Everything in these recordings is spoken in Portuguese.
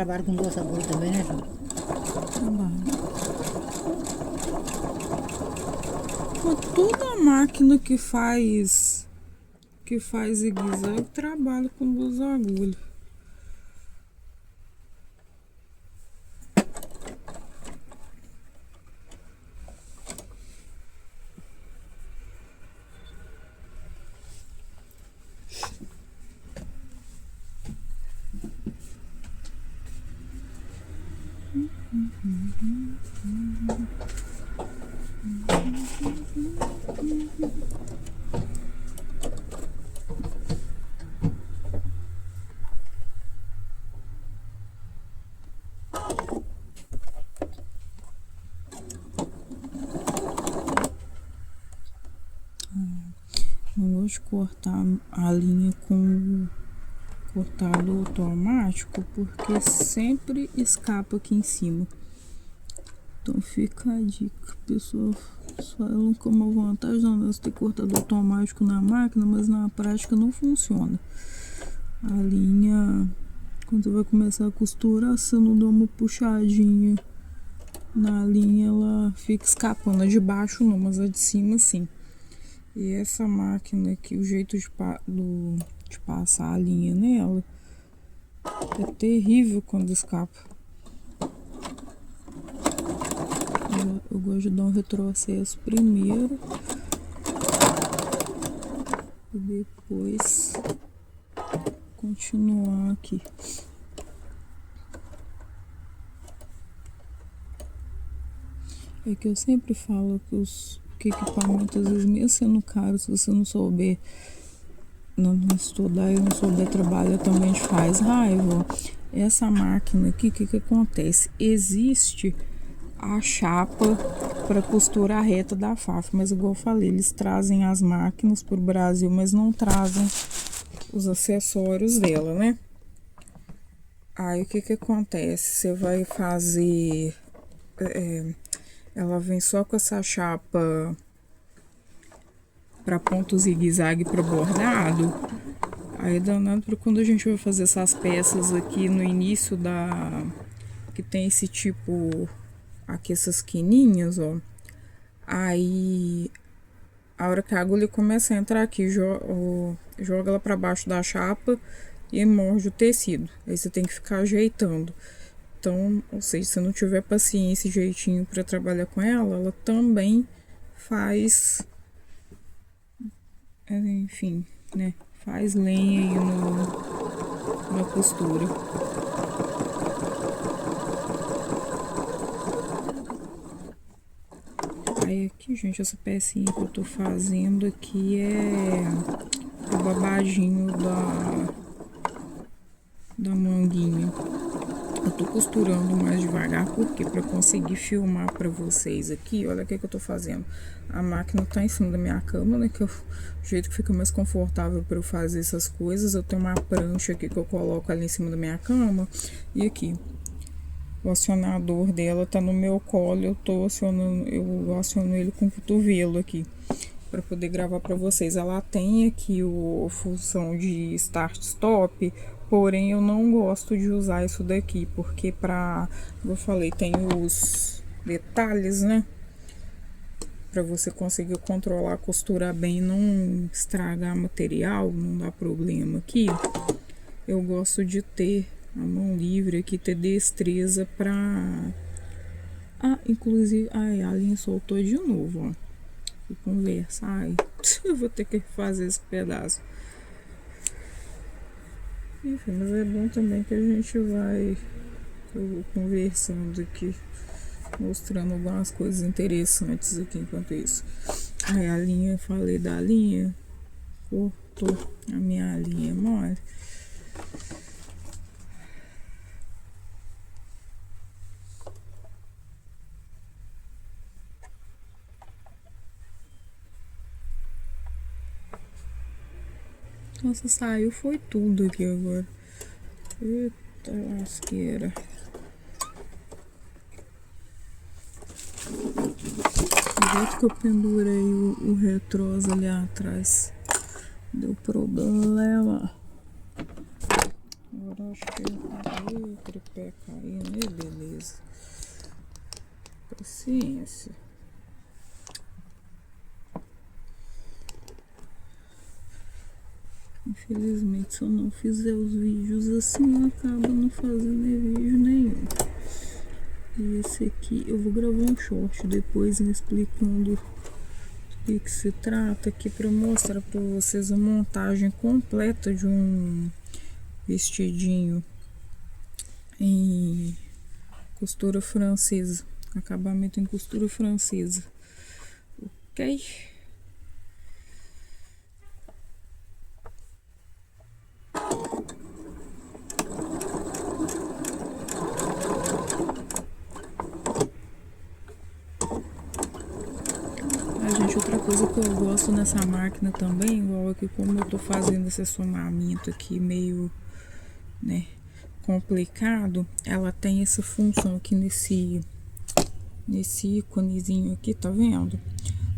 trabalha com duas agulhas também, né, Ju? Trabalho. Mas toda máquina que faz zigue-zague trabalha com duas agulhas. Não gosto de cortar a linha com cortado automático porque sempre escapa aqui em cima. Então fica a dica, pessoal. Falam como vantagem não ter cortado automático na máquina, mas na prática não funciona. A linha, quando você vai começar a costurar, se não dá uma puxadinha na linha, ela fica escapando. A de baixo não, mas a de cima sim. E essa máquina aqui, o jeito de passar a linha nela é terrível quando escapa. Eu gosto de dar um retrocesso primeiro e depois continuar aqui. É que eu sempre falo que equipamento, às vezes, mesmo sendo caro, se você não souber, não estudar e não souber trabalhar, também te faz raiva. Essa máquina aqui, o que acontece? Existe a chapa para costura reta da FAF, mas igual eu falei, eles trazem as máquinas para o Brasil, mas não trazem os acessórios dela, né? Aí o que acontece? Você vai fazer... ela vem só com essa chapa para ponto zigue-zague para bordado. Aí danado para quando a gente vai fazer essas peças aqui no início que tem esse tipo aqui, essas quininhas, ó. Aí a hora que a agulha começa a entrar aqui, joga ela para baixo da chapa e morde o tecido. Aí você tem que ficar ajeitando. Então, ou seja, se não tiver paciência e jeitinho para trabalhar com ela, ela também faz, enfim, né? Faz lenha aí na costura. Aí aqui, gente, essa pecinha que eu tô fazendo aqui é o babadinho da manguinha. Eu tô costurando mais devagar, porque para conseguir filmar para vocês aqui, olha o que eu tô fazendo. A máquina tá em cima da minha cama, né, que é o jeito que fica mais confortável para eu fazer essas coisas. Eu tenho uma prancha aqui que eu coloco ali em cima da minha cama, e aqui o acionador dela tá no meu colo, eu aciono ele com o cotovelo aqui para poder gravar para vocês. Ela tem aqui a função de start stop, porém eu não gosto de usar isso daqui, porque como eu falei, tem os detalhes, né? Para você conseguir controlar, costurar bem, não estragar material, não dá problema aqui. Eu gosto de ter a mão livre aqui, ter destreza pra... inclusive, a linha soltou de novo, ó. Vou conversar, eu vou ter que fazer esse pedaço. Enfim, mas é bom também que a gente eu vou conversando aqui, mostrando algumas coisas interessantes aqui enquanto isso. Aí a linha, falei da linha, cortou a minha linha mole. Nossa, saiu foi tudo aqui agora. Eita lasqueira. O jeito que eu pendurei o retroso ali atrás deu problema. Agora eu acho que o tripé caindo, né? Beleza. Paciência. Infelizmente, se eu não fizer os vídeos assim, eu acabo não fazendo vídeo nenhum. E esse aqui, eu vou gravar um short depois explicando do que se trata aqui para mostrar para vocês a montagem completa de um vestidinho em costura francesa, acabamento em costura francesa, ok? Gente, outra coisa que eu gosto nessa máquina também, igual aqui, como eu tô fazendo esse somamento aqui meio, né, complicado, ela tem essa função aqui nesse íconezinho aqui, tá vendo?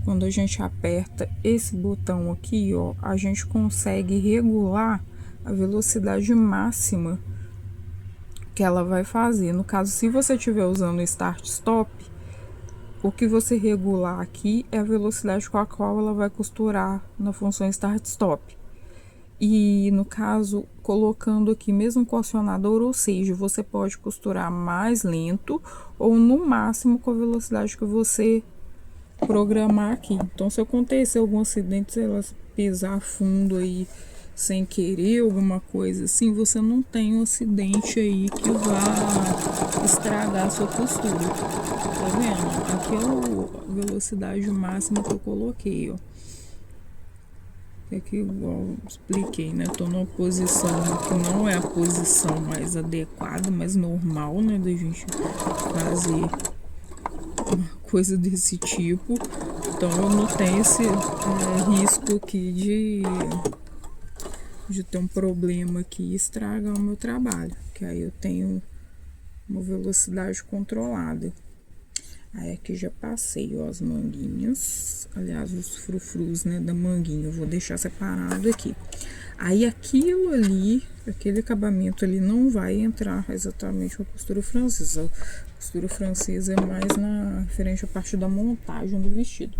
Quando a gente aperta esse botão aqui, ó, a gente consegue regular a velocidade máxima que ela vai fazer. No caso, se você estiver usando o Start Stop, o que você regular aqui é a velocidade com a qual ela vai costurar na função Start Stop. E no caso, colocando aqui mesmo com o acionador, ou seja, você pode costurar mais lento ou no máximo com a velocidade que você programar aqui. Então, se acontecer algum acidente, sei lá, pisar fundo aí sem querer, alguma coisa assim, você não tem um acidente aí que vá estragar a sua costura. Tá vendo? Aqui é a velocidade máxima que eu coloquei, ó. Aqui, igual eu expliquei, né? Tô numa posição que não é a posição mais adequada, mais normal, né? Da gente fazer uma coisa desse tipo. Então, eu não tenho esse risco aqui de ter um problema aqui e estragar o meu trabalho. Que aí eu tenho uma velocidade controlada. Aí aqui já passei, ó, as manguinhas, aliás, os frufrus, né, da manguinha, eu vou deixar separado aqui. Aí aquilo ali, aquele acabamento ali não vai entrar exatamente com a costura francesa. A costura francesa é mais na referente à parte da montagem do vestido.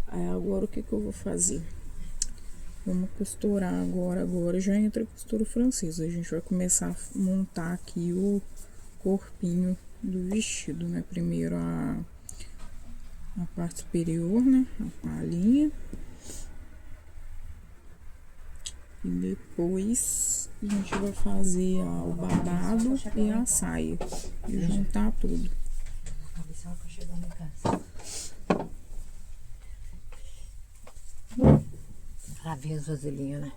Aí agora o que que eu vou fazer? Vamos costurar agora já entra a costura francesa. A gente vai começar a montar aqui o corpinho do vestido, né? Primeiro a parte superior, né? A palhinha. E depois a gente vai fazer o babado e a saia. E juntar tudo. Pra ver as vasilhinhas, né?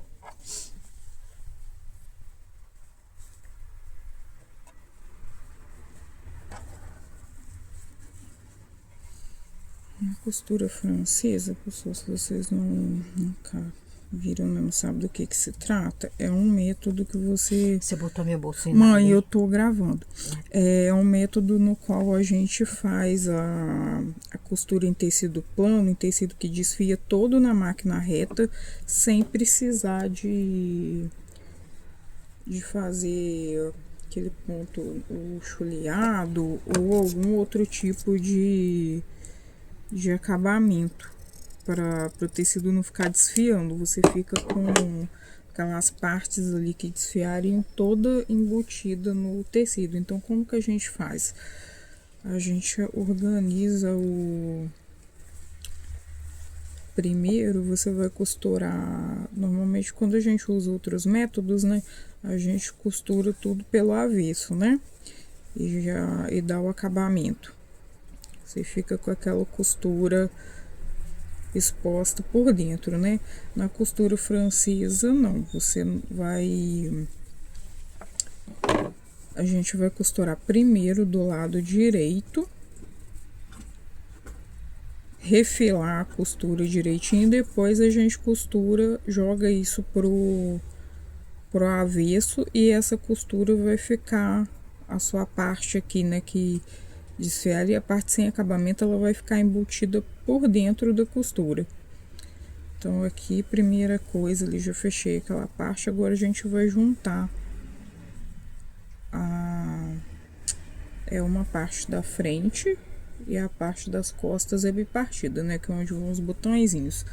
A costura francesa, pessoal, se vocês nunca viram, não sabem do que se trata, é um método que você... Você botou minha bolsinha? Mãe, eu tô gravando. É um método no qual a gente faz a costura em tecido plano, em tecido que desfia todo na máquina reta, sem precisar de fazer aquele ponto o chuleado ou algum outro tipo de acabamento, para o tecido não ficar desfiando. Você fica com aquelas partes ali que desfiarem toda embutida no tecido. Então, como que a gente faz? A gente organiza primeiro você vai costurar, normalmente quando a gente usa outros métodos, né, a gente costura tudo pelo avesso, né, e dá o acabamento. Você fica com aquela costura exposta por dentro, né? Na costura francesa, não. A gente vai costurar primeiro do lado direito, refilar a costura direitinho, depois a gente costura, joga isso pro avesso e essa costura vai ficar a sua parte aqui, né, que desfiar, e a parte sem acabamento ela vai ficar embutida por dentro da costura. Então aqui, primeira coisa, ali já fechei aquela parte, agora a gente vai juntar é uma parte da frente e a parte das costas é bipartida, né? Que é onde vão os botõezinhos.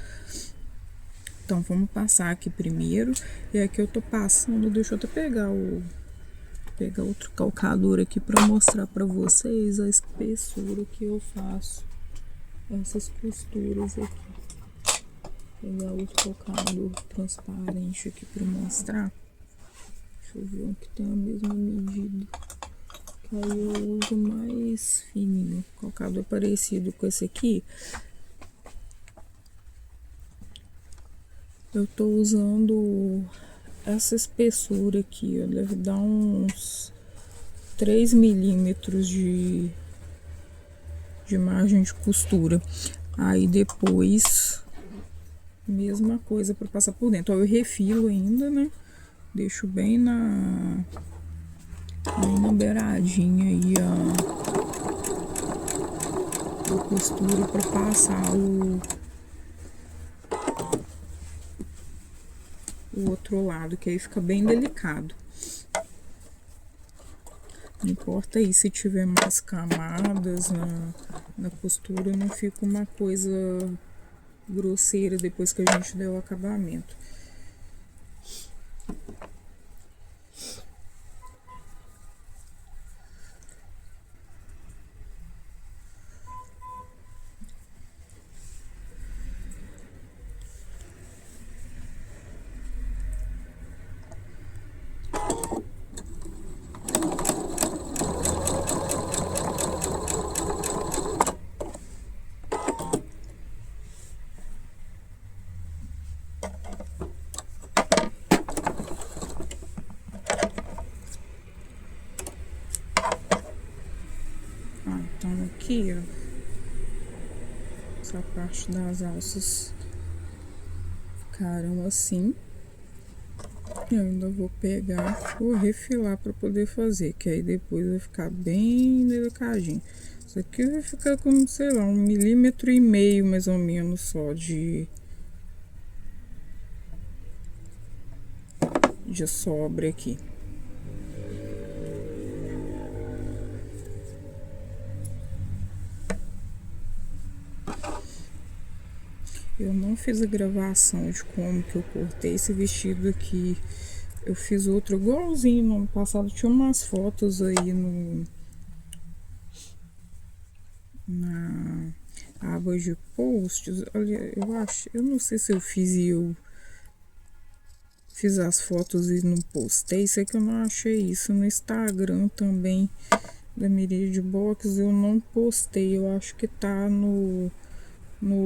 Então, vamos passar aqui primeiro. E aqui eu tô passando, deixa eu até pegar outro calcador aqui para mostrar para vocês a espessura que eu faço essas costuras aqui. Pegar outro calcador transparente aqui para mostrar. Deixa eu ver um que tem a mesma medida. Que aí eu uso mais fininho. O calcador é parecido com esse aqui. Eu tô usando essa espessura aqui, ó, deve dar uns 3 milímetros de margem de costura. Aí depois, mesma coisa para passar por dentro. Ó, eu refilo ainda, né? Deixo bem na beiradinha aí a costura para passar o outro lado, que aí fica bem delicado. Não importa aí se tiver mais camadas na costura, não fica uma coisa grosseira depois que a gente der o acabamento. Então aqui, ó, essa parte das alças ficaram assim. Eu ainda vou pegar, vou refilar para poder fazer, que aí depois vai ficar bem delicadinho. Isso aqui vai ficar com, sei lá, 1,5 milímetro mais ou menos só de sobra aqui. Eu não fiz a gravação de como que eu cortei esse vestido aqui. Eu fiz outro igualzinho no ano passado. Tinha umas fotos aí na aba de posts. Olha, eu não sei se eu fiz as fotos e não postei. Sei que eu não achei isso no Instagram também da Miríade Box. Eu não postei. Eu acho que tá no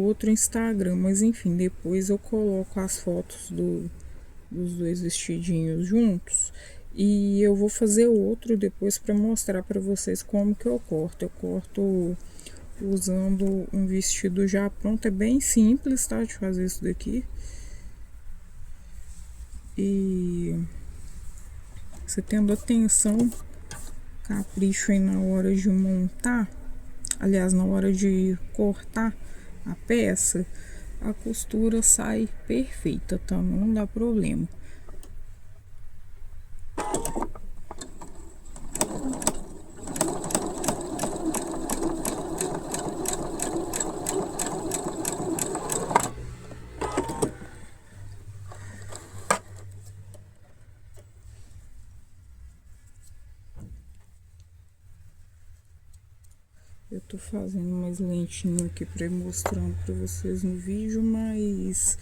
outro Instagram, mas enfim, depois eu coloco as fotos dos dois vestidinhos juntos e eu vou fazer outro depois para mostrar para vocês como que eu corto. Eu corto usando um vestido já pronto, é bem simples, tá, de fazer isso daqui. E você tendo atenção, capricho aí na hora de montar, aliás, na hora de cortar a peça, a costura sai perfeita, tá? Não dá problema. Eu tô fazendo mais lentinho aqui para ir mostrando para vocês no vídeo, mas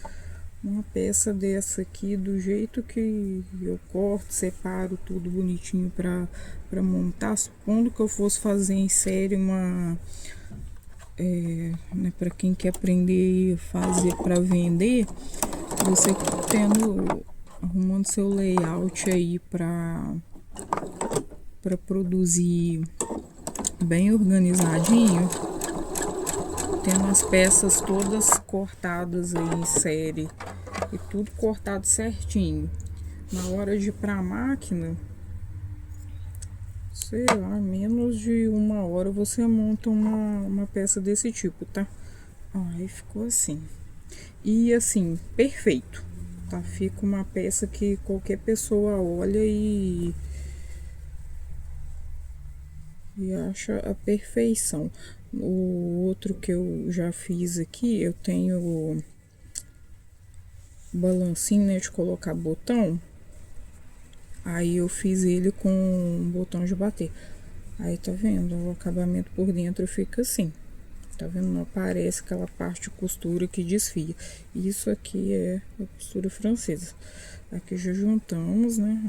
uma peça dessa aqui, do jeito que eu corto, separo tudo bonitinho para montar, supondo que eu fosse fazer em série né, para quem quer aprender a fazer para vender, você arrumando seu layout aí para produzir bem organizadinho, tendo as peças todas cortadas aí em série e tudo cortado certinho. Na hora de ir pra máquina, sei lá, menos de 1 hora você monta uma peça desse tipo, tá? Ó, aí ficou assim. E assim, perfeito, tá? Fica uma peça que qualquer pessoa olha e e acha a perfeição. O outro que eu já fiz aqui, eu tenho o balancinho, né, de colocar botão. Aí eu fiz ele com botão de bater. Aí tá vendo? O acabamento por dentro fica assim. Tá vendo? Não aparece aquela parte de costura que desfia. Isso aqui é a costura francesa. Aqui já juntamos, né,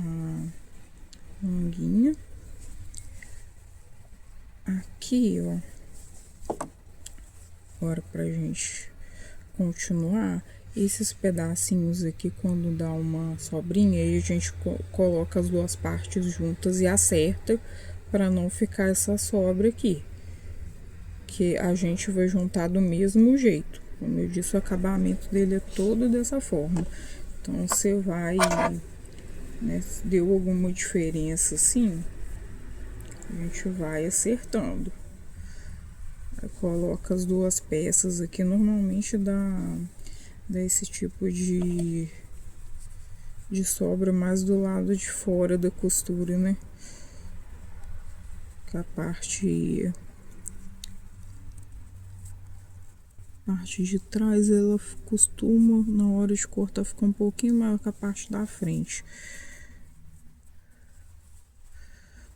a manguinha. Aqui, ó. Agora pra gente continuar, esses pedacinhos aqui, quando dá uma sobrinha, aí a gente coloca as duas partes juntas e acerta para não ficar essa sobra aqui, que a gente vai juntar do mesmo jeito. Como eu disse, o acabamento dele é todo dessa forma. Então você vai, né, se deu alguma diferença assim, a gente vai acertando. Aí coloca as duas peças aqui, normalmente dá esse tipo de sobra mais do lado de fora da costura, né? Que a parte de trás, ela costuma, na hora de cortar, ficar um pouquinho maior que a parte da frente.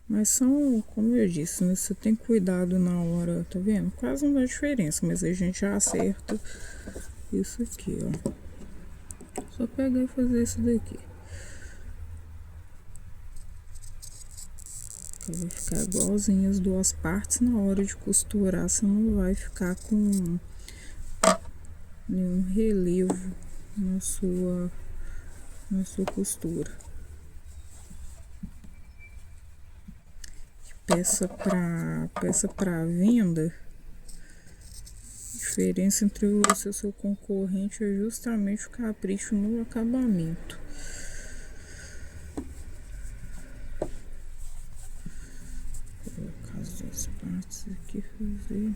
Mas são, como eu disse, né, você tem cuidado na hora, tá vendo? Quase não dá diferença, mas a gente já acerta isso aqui, ó. Só pegar e fazer isso daqui. Vai ficar igualzinho as duas partes. Na hora de costurar, você não vai ficar com nenhum relevo na sua costura. Peça para venda, a diferença entre você e o seu concorrente é justamente o capricho no acabamento. Vou colocar as duas partes aqui, fazer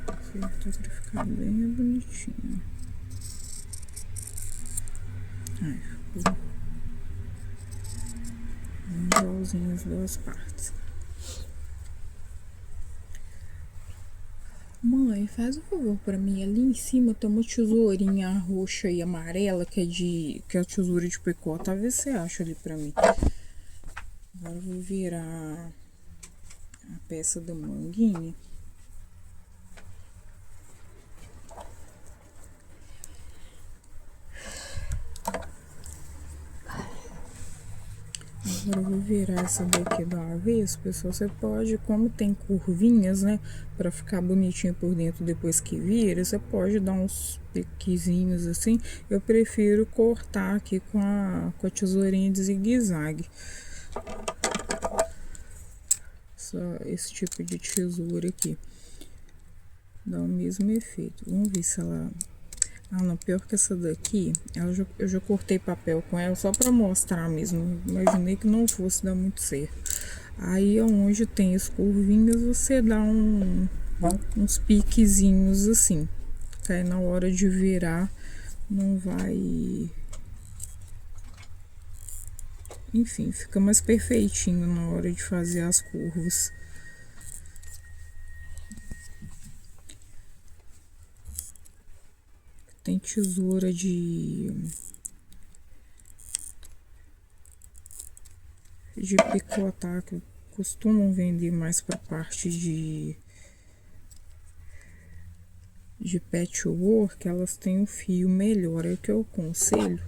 acertar para ficar bem bonitinho. Aí ficou igualzinho as duas partes. Mãe, faz um favor pra mim. Ali em cima tem uma tesourinha roxa e amarela que é a tesoura de picota. Vê se você acha ali pra mim. Agora eu vou virar a peça da manguinha. Agora eu vou virar essa daqui do avesso, pessoal. Você pode, como tem curvinhas, né, pra ficar bonitinho por dentro depois que vira, você pode dar uns piquezinhos assim. Eu prefiro cortar aqui com a tesourinha de zigue-zague. Esse tipo de tesoura aqui dá o mesmo efeito. Vamos ver se ela... Ah, não, pior que essa daqui, eu já cortei papel com ela só pra mostrar mesmo. Imaginei que não fosse dar muito certo. Aí, onde tem as curvinhas, você dá uns piquezinhos assim. Que aí na hora de virar, não vai... Enfim, fica mais perfeitinho na hora de fazer as curvas. Tem tesoura de picotar, que costumam vender mais para parte de patchwork, elas têm um fio melhor. É o que eu aconselho.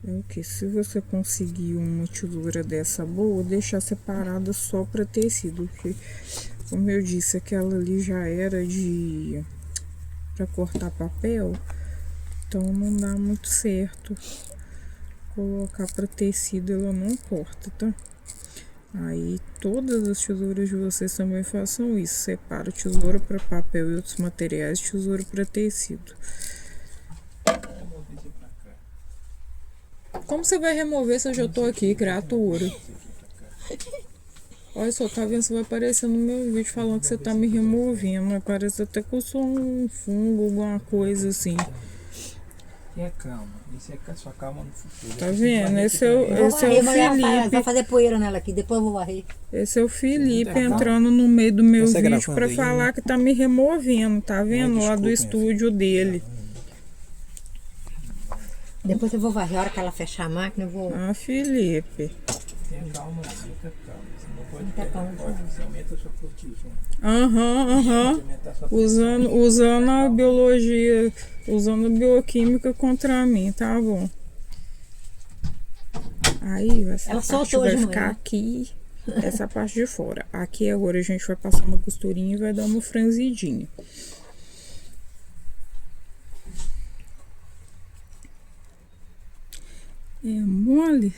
É o que? Se você conseguir uma tesoura dessa boa, deixar separada só para tecido. Porque, como eu disse, aquela ali já era para cortar papel, então não dá muito certo colocar para tecido, ela não corta, tá? Aí todas as tesouras de vocês também façam isso, separa tesoura para papel e outros materiais, tesoura para tecido. Como você vai remover se eu já tô aqui, criatura? Olha só, tá vendo? Você vai aparecer no meu vídeo falando que você tá me removendo. Parece até que eu sou um fungo, alguma coisa assim. Tenha calma. Isso é sua calma no futuro. Tá vendo? Esse é Eu vou o varrer, mas ela vai Felipe. fazer poeira nela aqui, depois eu vou varrer. Esse é o Felipe Tá calma. entrando no meio do meu Você vídeo gravando pra aí, falar né? que tá me removendo, tá vendo? Lá do desculpa, minha estúdio dele. Depois eu vou varrer, a hora que ela fechar a máquina, eu vou... Ah, Felipe. Tenha calma, muita calma. Você não pode Muita pegar calma, forte, você aumenta a sua cortisona. Aham. Aumentar a sua pressão. Usando a biologia, usando a bioquímica contra mim, tá bom? Aí, essa Ela parte soltou vai de ficar manhã. aqui, essa parte de fora. Aqui agora a gente vai passar uma costurinha e vai dar uma franzidinha. É mole?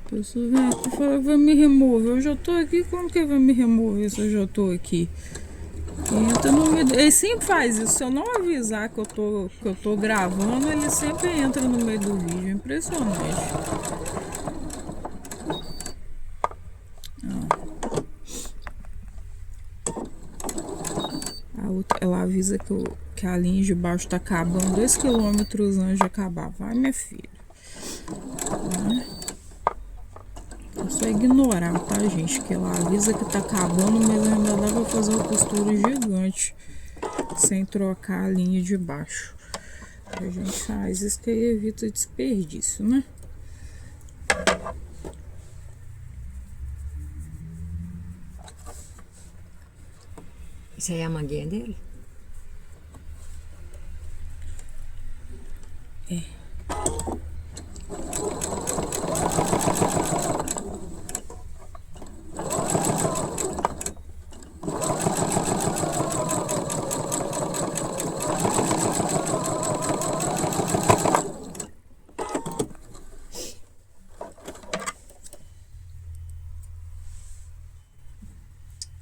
A pessoa vem aqui e fala, vai me remover. Eu já tô aqui, como que vai me remover se eu já tô aqui? Entra no meio. Ele sempre faz isso. Se eu não avisar que eu tô gravando, ele sempre entra no meio do vídeo. É impressionante. Ela avisa que a linha de baixo tá acabando 2 quilômetros antes de acabar. Vai, minha filha. É só ignorar, tá, gente? Que ela avisa que tá acabando, mas ainda dá pra fazer uma costura gigante sem trocar a linha de baixo. A gente faz isso que evita desperdício, né? Isso aí é a manguinha dele?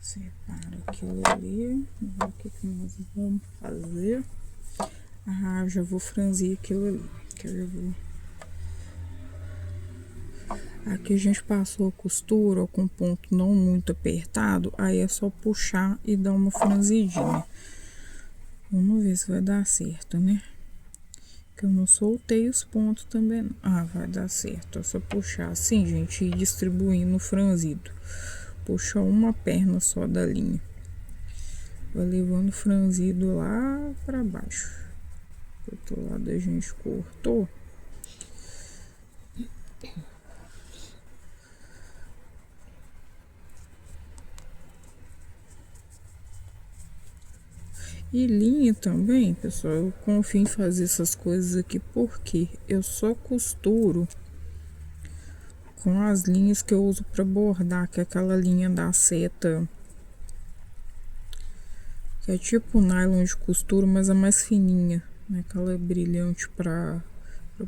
Separa aquilo ali. Vamos ver o que nós vamos fazer. Ah, já vou franzir aquilo ali. Que eu já vou. Aqui a gente passou a costura com ponto não muito apertado. Aí é só puxar e dar uma franzidinha. Vamos ver se vai dar certo, né? Que eu não soltei os pontos também não. Ah, vai dar certo. É só puxar assim, gente, e ir distribuindo o franzido. Puxa uma perna só da linha. Vai levando o franzido lá pra baixo. Do outro lado a gente cortou. E linha também, pessoal, eu confio em fazer essas coisas aqui porque eu só costuro com as linhas que eu uso para bordar, que é aquela linha da seta, que é tipo nylon de costura, mas é mais fininha, né? Aquela brilhante para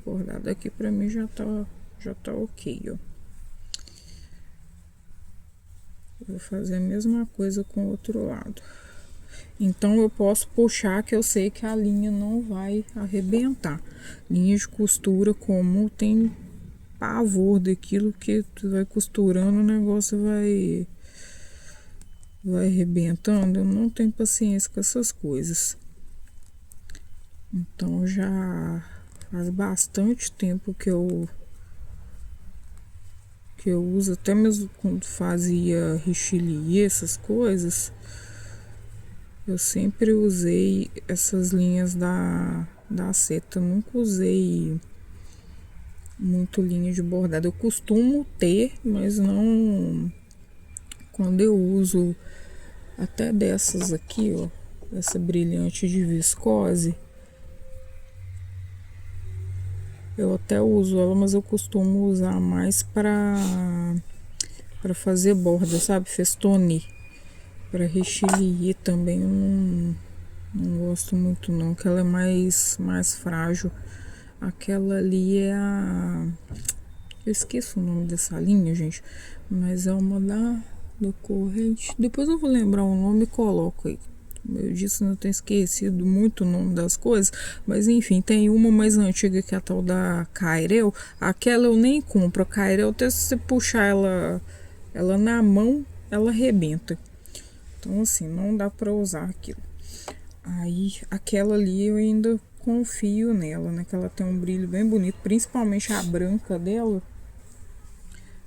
bordar. Daqui para mim já tá ok, ó. Eu vou fazer a mesma coisa com o outro lado. Então eu posso puxar que eu sei que a linha não vai arrebentar. Linha de costura comum tem pavor daquilo que tu vai costurando, o negócio vai arrebentando. Eu não tenho paciência com essas coisas. Então já faz bastante tempo que eu uso, até mesmo quando fazia richelieu, essas coisas. Eu sempre usei essas linhas da seta, eu nunca usei muito linha de bordado. Eu costumo ter, mas não quando eu uso até dessas aqui, ó, essa brilhante de viscose. Eu até uso ela, mas eu costumo usar mais para fazer borda, sabe? Festone. Para richelieu também eu não gosto muito não, que ela é mais frágil. Aquela ali é a... Eu esqueço o nome dessa linha, gente, mas é uma da corrente. Depois eu vou lembrar o nome e coloco aí. Como eu disse, não tenho esquecido muito o nome das coisas, mas enfim, tem uma mais antiga que é a tal da Cairel. Aquela eu nem compro. A Cairel, até se você puxar ela na mão, ela arrebenta. Então assim, não dá pra usar aquilo. Aí aquela ali eu ainda confio nela, né? Que ela tem um brilho bem bonito, principalmente a branca dela,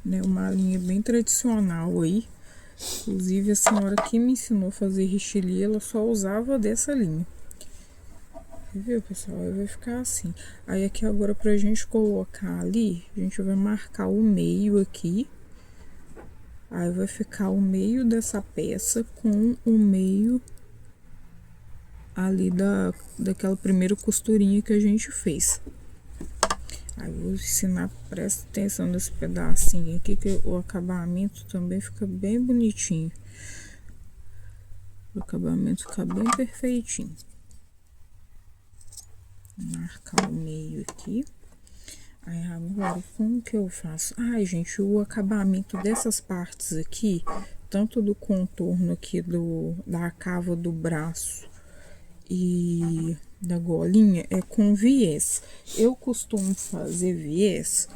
né? Uma linha bem tradicional aí. Inclusive a senhora que me ensinou a fazer rixili, ela só usava dessa linha. Viu, pessoal? Aí vai ficar assim. Aí aqui agora pra gente colocar ali, a gente vai marcar o meio aqui. Aí vai ficar o meio dessa peça com o meio ali daquela primeira costurinha que a gente fez. Aí vou ensinar, presta atenção nesse pedacinho aqui, que o acabamento também fica bem bonitinho. O acabamento fica bem perfeitinho. Marcar o meio aqui. Aí agora, como que eu faço? Ai, gente, o acabamento dessas partes aqui, tanto do contorno aqui da cava do braço e da golinha, é com viés. Eu costumo fazer viés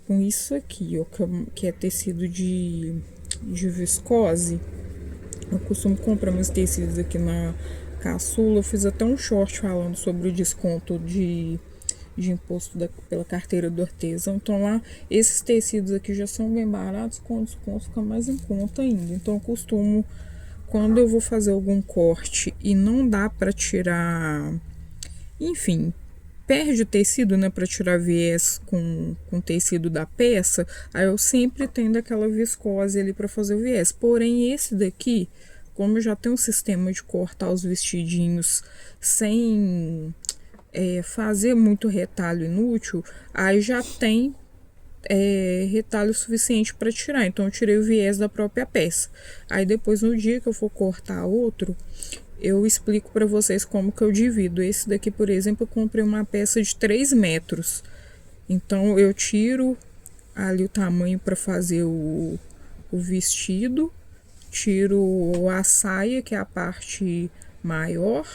com isso aqui, ó, que é tecido de viscose. Eu costumo comprar meus tecidos aqui na Caçula. Eu fiz até um short falando sobre o desconto de imposto pela carteira do artesão. Então lá, esses tecidos aqui já são bem baratos, com desconto fica mais em conta ainda. Então eu costumo, quando eu vou fazer algum corte e não dá para tirar, enfim, perde o tecido, né, para tirar viés com tecido da peça, aí eu sempre tenho aquela viscose ali para fazer o viés. Porém, esse daqui, como eu já tenho um sistema de cortar os vestidinhos sem fazer muito retalho inútil, aí já tem retalho suficiente para tirar. Então eu tirei o viés da própria peça. Aí depois, no dia que eu for cortar outro, eu explico para vocês como que eu divido. Esse daqui, por exemplo, eu comprei uma peça de 3 metros. Então eu tiro ali o tamanho para fazer o vestido, tiro a saia, que é a parte maior,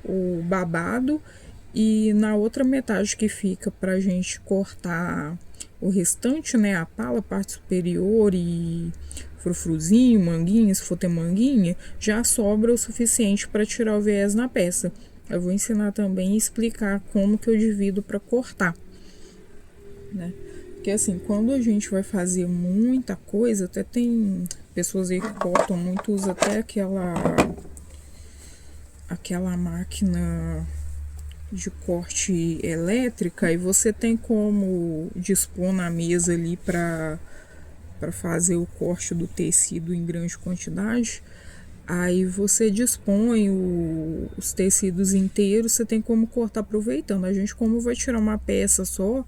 o babado, e na outra metade que fica pra gente cortar o restante, né, a pala, a parte superior e frufruzinho, manguinha, se for ter manguinha, já sobra o suficiente para tirar o viés na peça. Eu vou ensinar também e explicar como que eu divido para cortar, né? Porque assim, quando a gente vai fazer muita coisa, até tem pessoas aí que cortam muito, usa até aquela máquina de corte elétrica, e você tem como dispor na mesa ali para fazer o corte do tecido em grande quantidade. Aí você dispõe os tecidos inteiros, você tem como cortar aproveitando. A gente, como vai tirar uma peça só,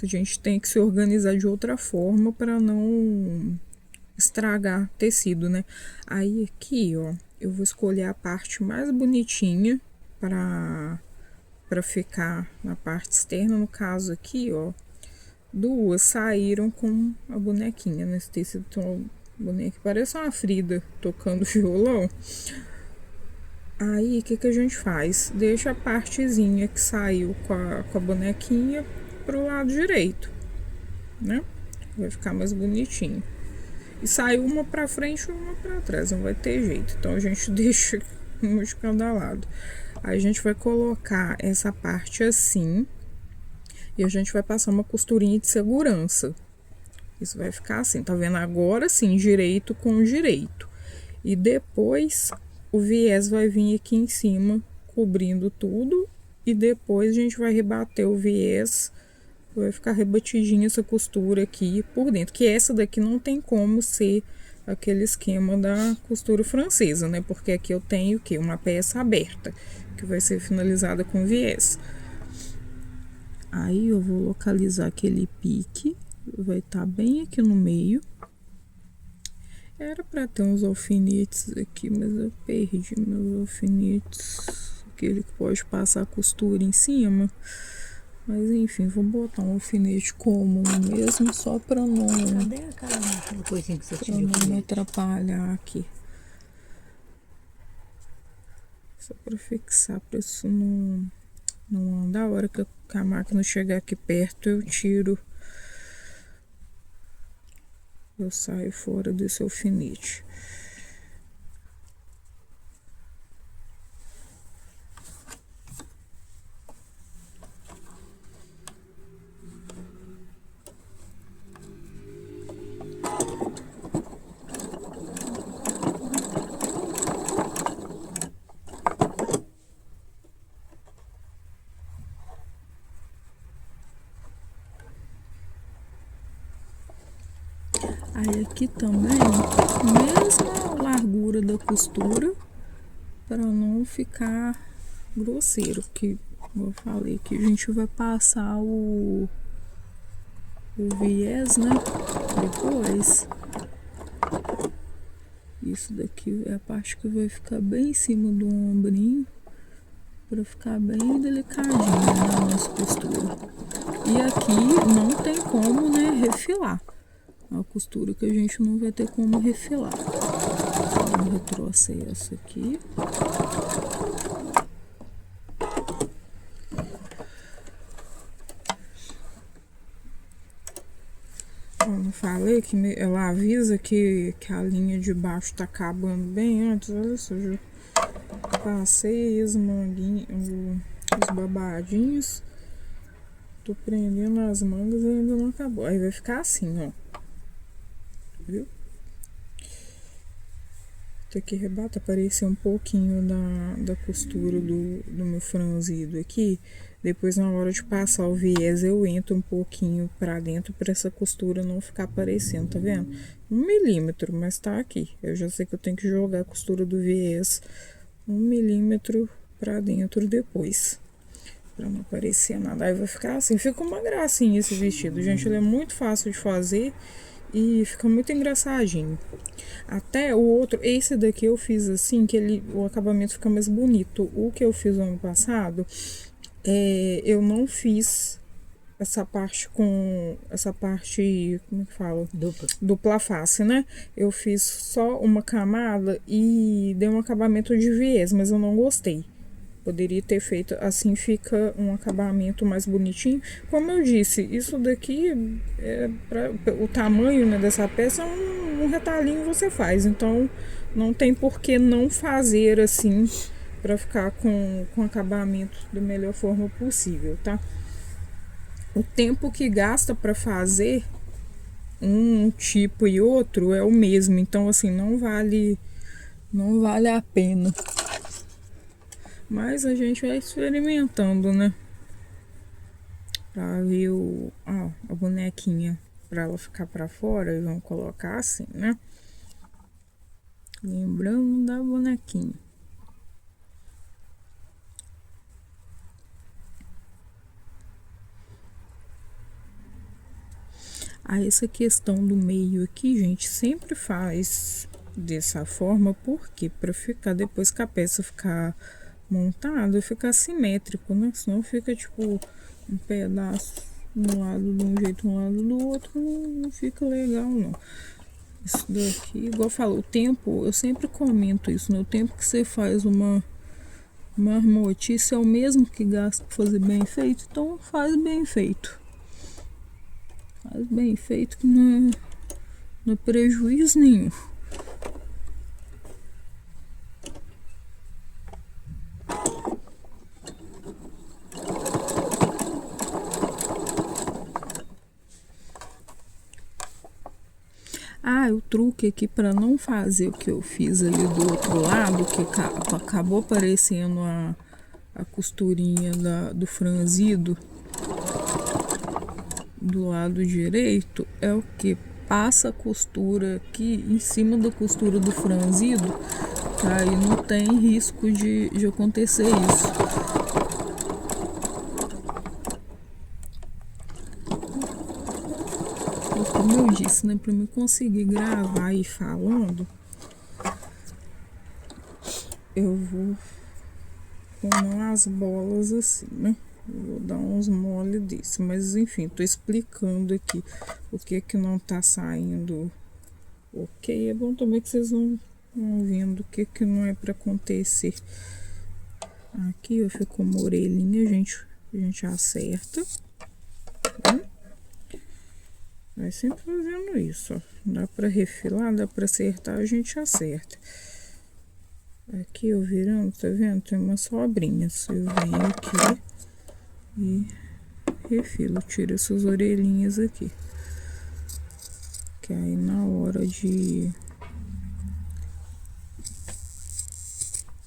a gente tem que se organizar de outra forma para não estragar tecido, né? Aí aqui, ó, eu vou escolher a parte mais bonitinha para ficar na parte externa. No caso aqui, ó, 2 saíram com a bonequinha nesse tecido. Então, a boneca parece uma Frida tocando violão. Aí, o que a gente faz? Deixa a partezinha que saiu com a bonequinha pro lado direito, né? Vai ficar mais bonitinho. E saiu uma pra frente e uma pra trás, não vai ter jeito. Então, a gente deixa uma de cada lado. Aí, a gente vai colocar essa parte assim. E a gente vai passar uma costurinha de segurança. Isso vai ficar assim, tá vendo? Agora sim, direito com direito. E depois o viés vai vir aqui em cima, cobrindo tudo. E depois a gente vai rebater o viés. Vai ficar rebatidinha essa costura aqui por dentro. Que essa daqui não tem como ser aquele esquema da costura francesa, né? Porque aqui eu tenho o quê? Uma peça aberta, que vai ser finalizada com viés. Aí eu vou localizar aquele pique, vai estar bem aqui no meio. Era para ter uns alfinetes aqui, mas eu perdi meus alfinetes, aquele que pode passar a costura em cima. Mas enfim, vou botar um alfinete comum mesmo, só para não, Cadê aquela coisinha que você tirou? não me atrapalhar aqui. Só para fixar, para isso não andar. A hora que a máquina chegar aqui perto, eu tiro, eu saio fora desse alfinete. Aí aqui também, mesma largura da costura, para não ficar grosseiro, que eu falei que a gente vai passar o viés, né? Depois. Isso daqui é a parte que vai ficar bem em cima do ombrinho, para ficar bem delicadinho na nossa costura. E aqui não tem como, né, refilar. A costura que a gente não vai ter como refilar. Um retrocesso aqui. Eu não falei que ela avisa que a linha de baixo tá acabando bem antes. Olha só, já passei as manguinhas, os babadinhos. Tô prendendo as mangas e ainda não acabou. Aí vai ficar assim, ó. Viu? Tem que rebata, aparecer um pouquinho da costura do meu franzido aqui. Depois, na hora de passar o viés, eu entro um pouquinho pra dentro pra essa costura não ficar aparecendo, tá vendo? 1 milímetro, mas tá aqui. Eu já sei que eu tenho que jogar a costura do viés 1 milímetro pra dentro depois, pra não aparecer nada. Aí vai ficar assim, fica uma gracinha esse vestido, gente. Ele é muito fácil de fazer e fica muito engraçadinho. Até o outro, esse daqui eu fiz assim, que o acabamento fica mais bonito. O que eu fiz no ano passado, eu não fiz essa parte como é que fala? Dupla face, né? Eu fiz só uma camada e dei um acabamento de viés, mas eu não gostei. Poderia ter feito assim, fica um acabamento mais bonitinho. Como eu disse, isso daqui o tamanho, né, dessa peça, um retalhinho você faz. Então não tem por que não fazer assim, para ficar com acabamento da melhor forma possível, tá? O tempo que gasta para fazer um tipo e outro é o mesmo, então assim não vale a pena. Mas a gente vai experimentando, né? Pra ver a bonequinha, pra ela ficar pra fora, e vamos colocar assim, né? Lembrando da bonequinha. Essa questão do meio aqui, gente, sempre faz dessa forma, porque para ficar depois que a peça ficar montada, ficar simétrico, né? Senão fica tipo um pedaço um lado de um jeito, um lado do outro, não fica legal, não. Isso daqui, igual eu falo, o tempo, eu sempre comento isso, né? O tempo que você faz uma marmotice é o mesmo que gasta para fazer bem feito, então faz bem feito. Faz bem feito que não é prejuízo nenhum. O truque aqui para não fazer o que eu fiz ali do outro lado, que acabou aparecendo a costurinha do franzido do lado direito, é o que? Passa a costura aqui em cima da costura do franzido, tá? Aí não tem risco de acontecer isso. Como eu disse, né, para me conseguir gravar e falando, eu vou pôr as bolas assim, né? Eu vou dar uns mole desse, mas enfim, tô explicando aqui o que não tá saindo ok. É bom também que vocês vão vendo o que não é para acontecer. Aqui, ó, ficou uma orelhinha, a gente acerta, tá? Vai sempre fazendo isso, ó. Dá pra refilar, dá pra acertar, a gente acerta. Aqui eu virando, tá vendo? Tem uma sobrinha. Se eu venho aqui e refilo, tiro essas orelhinhas aqui. Que aí na hora de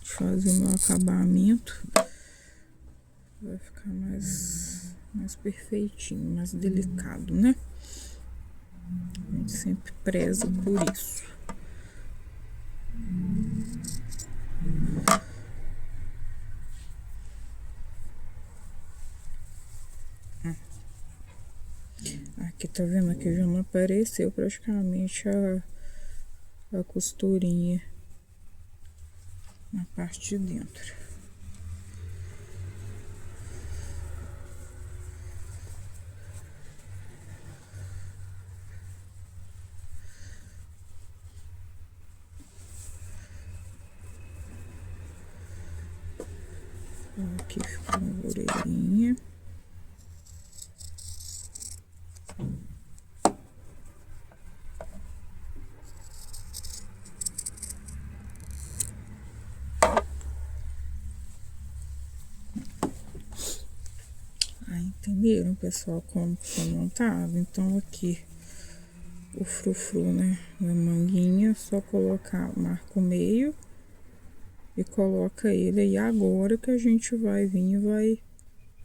fazer o meu acabamento, vai ficar mais perfeitinho, mais delicado, né? A gente sempre preza por isso. Aqui, tá vendo? Aqui já não apareceu praticamente a costurinha na parte de dentro. Aqui ficou uma orelhinha. Entenderam, pessoal, como foi montado? Então aqui o frufru, né, na manguinha, só colocar, marca o meio e coloca ele aí. Agora que a gente vai vir e vai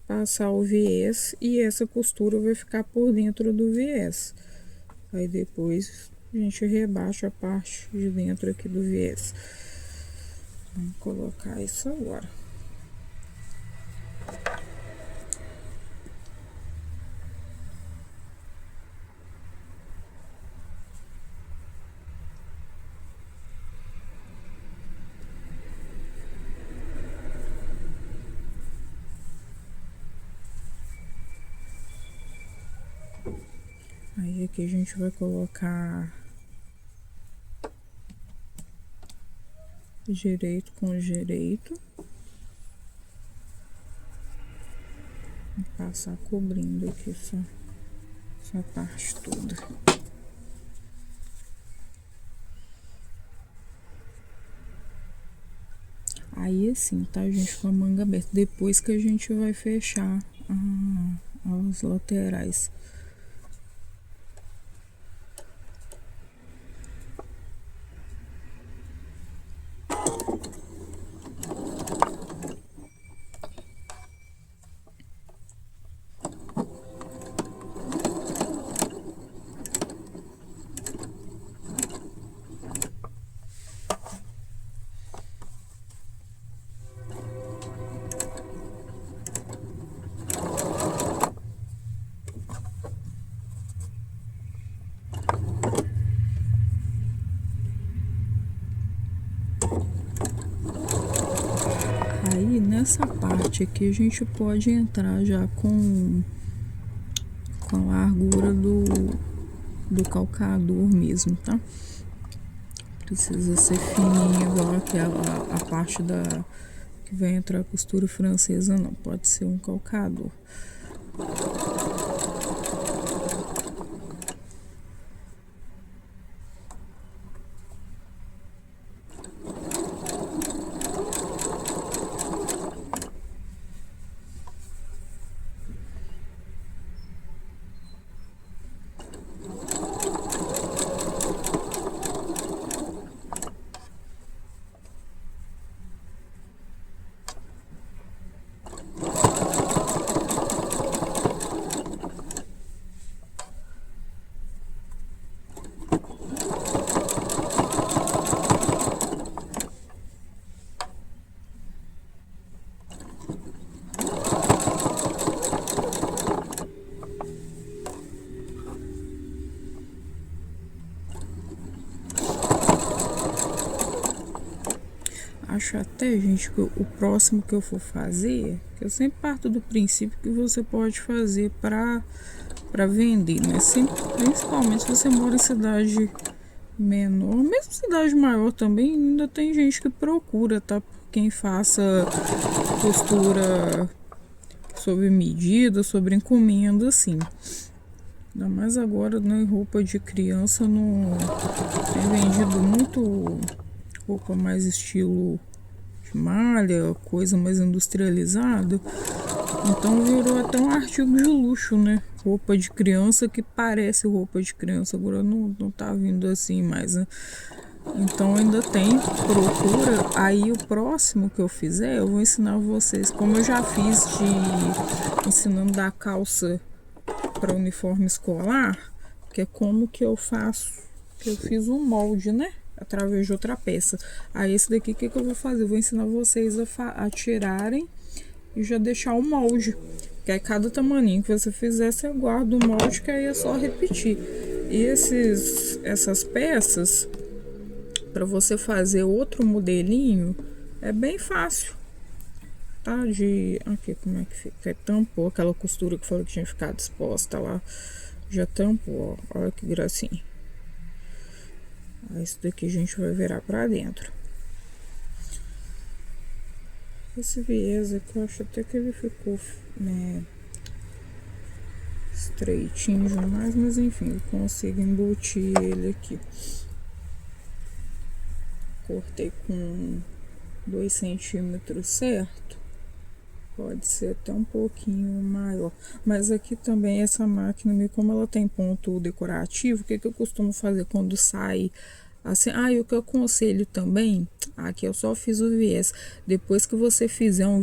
passar o viés e essa costura vai ficar por dentro do viés. Aí depois a gente rebaixa a parte de dentro aqui do viés. Vamos colocar isso agora. Aí aqui a gente vai colocar direito com direito. E passar cobrindo aqui essa parte toda. Aí assim, tá, gente, com a manga aberta. Depois que a gente vai fechar as laterais. Aí nessa parte aqui a gente pode entrar já com a largura do calcador mesmo, tá? Precisa ser fininho igual aquela a parte que vai entrar a costura francesa, não. Pode ser um calcador. Acho até, gente, que o próximo que eu for fazer, que eu sempre parto do princípio que você pode fazer para vender, né? Sempre, principalmente se você mora em cidade menor, mesmo cidade maior também, ainda tem gente que procura, tá? Quem faça costura sob medida, sobre encomenda, assim. Ainda mais agora, né, roupa de criança não tem vendido muito roupa mais estilo de malha, coisa mais industrializada. Então virou até um artigo de luxo, né? Roupa de criança que parece roupa de criança, agora não tá vindo assim mais, né? Então ainda tem procura. Aí o próximo que eu fizer, eu vou ensinar vocês, como eu já fiz ensinando da calça para uniforme escolar, que é como que eu faço, que eu fiz um molde, né? Através de outra peça. Aí esse daqui, o que eu vou fazer? Eu vou ensinar vocês a tirarem e já deixar o molde. Que aí cada tamaninho que você fizer, você guarda o molde, que aí é só repetir. E essas peças, para você fazer outro modelinho, é bem fácil. Tá? Aqui, como é que fica? Tampou aquela costura que falou que tinha ficado exposta lá. Já tampou, ó. Olha que gracinha. Aí esse daqui a gente vai virar pra dentro. Esse viés aqui eu acho até que ele ficou, né, estreitinho demais, mas enfim, eu consigo embutir ele aqui. Cortei com 2 centímetros, certo? Pode ser até um pouquinho maior. Mas aqui também essa máquina, como ela tem ponto decorativo, o que eu costumo fazer quando sai assim? E o que eu aconselho também, aqui eu só fiz o viés. Depois que você fizer um